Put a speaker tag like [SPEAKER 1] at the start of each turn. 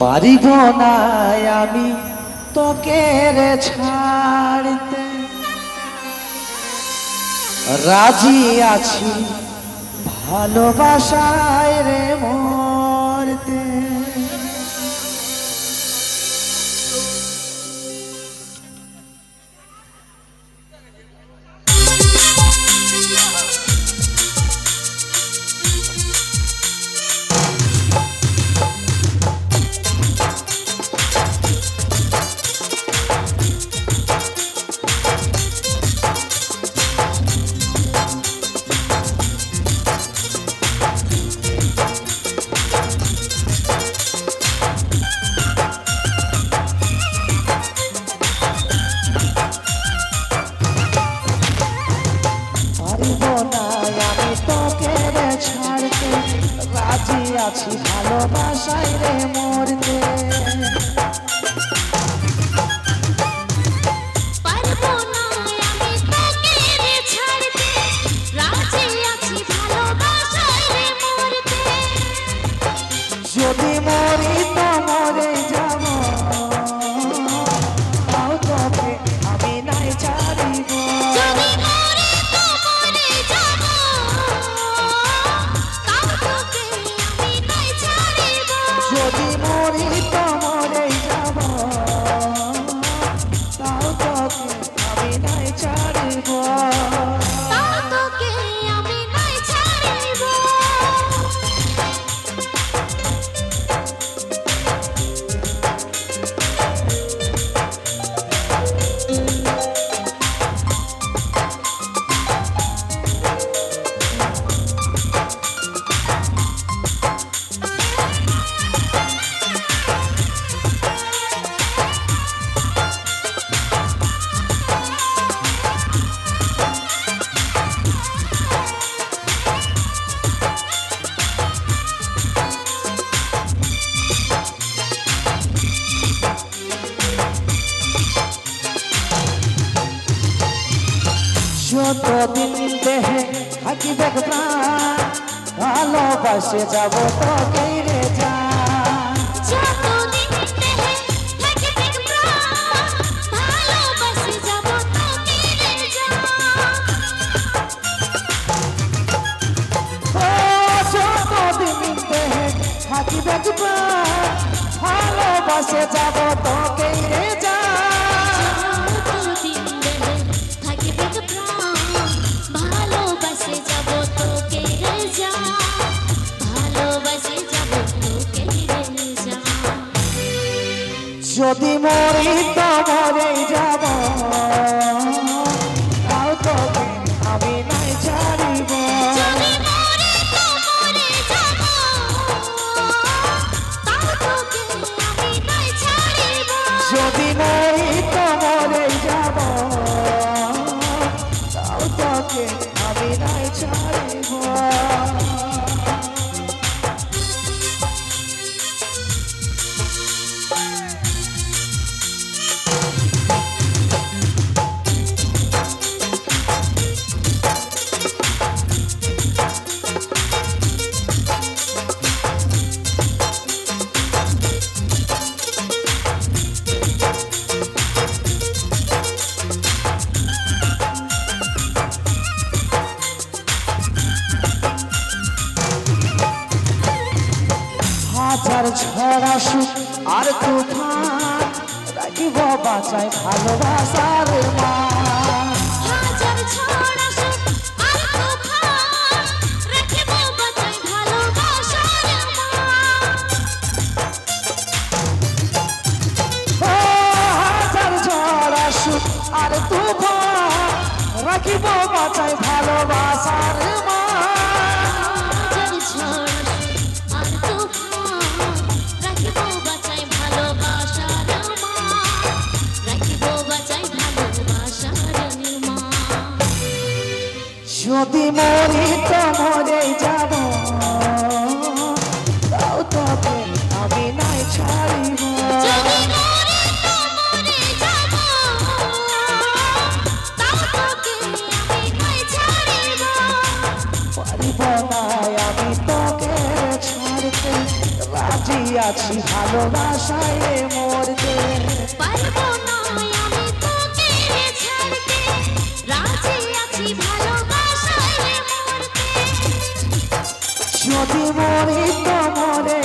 [SPEAKER 1] পারিব না আমি তোকে রে ছাড়তে, রাজি আছি ভালোবাসায় রে মরতে। রাজি আছি ভালোবাসায় রে মরতে।
[SPEAKER 2] পারবো না আমি তোকে রে ছাড়তে, রাজি আছি ভালোবাসায় রে মরতে।
[SPEAKER 1] যদি মরি তো মরে যাব, তাও তোকে আমি নাই ছাড়িব।
[SPEAKER 2] যদি মরি তো মরে যাব, তাও তোকে আমি নাই ছাড়িব।
[SPEAKER 1] যদি মরি তো মরে যাব, তাও তোকে আমি নাই ছাড়িব।
[SPEAKER 2] তাও তোকে আমি নাই ছাড়িব।
[SPEAKER 1] যতদিন দেহে থাকিবে প্রাণ, ভালোবাসে যাব তোকে রে জান।
[SPEAKER 2] যতদিন দেহে থাকিবে প্রাণ, ভালোবাসে যাব তোকে রে জান।
[SPEAKER 1] ও যতদিন দেহে থাকিবে প্রাণ, ভালোবাসে যাব তোকে রে জান।
[SPEAKER 2] যতদিন দেহে থাকিবে প্রাণ, ভালোবাসে যাব তোকে রে জান। ভালোবাসে যাব তোকে রে জান।
[SPEAKER 1] যদি মরি তো মরে যাব, তাও তোকে আমি নাই ছাড়িব।
[SPEAKER 2] যদি মরি তো মরে যাব, তাও তোকে আমি নাই ছাড়িব।
[SPEAKER 1] যদি মরি তো মরে যাব, তাও তোকে আমি নাই ছাড়িব। হাজার ঝড় আসুক আর তুফান, রাখিব বাঁচায় ভালোবাসার মান।
[SPEAKER 2] হাজার ঝড় আসুক আর তুফান, রাখিব বাঁচায় ভালোবাসার মান।
[SPEAKER 1] ও হাজার ঝড় আসুক আর তুফান, রাখিব বাঁচায় ভালোবাসার মান।
[SPEAKER 2] হাজার ঝড় আসুক আর তুফান, রাখিব বাঁচায় ভালোবাসার মান। রাখিব বাঁচায় ভালোবাসার মান।
[SPEAKER 1] যদি মরি তো মরে যাব, তাও তোকে আমি নাই ছাড়িব।
[SPEAKER 2] যদি মরি তো মরে যাব, তাও তোকে আমি নাই ছাড়িব।
[SPEAKER 1] আছি ভালোবাসায় মরতে।
[SPEAKER 2] পারবো না আমি তোকে ছাড়তে, রাজি আছি ভালোবাসায় মরতে।
[SPEAKER 1] যদি মরি তো মরে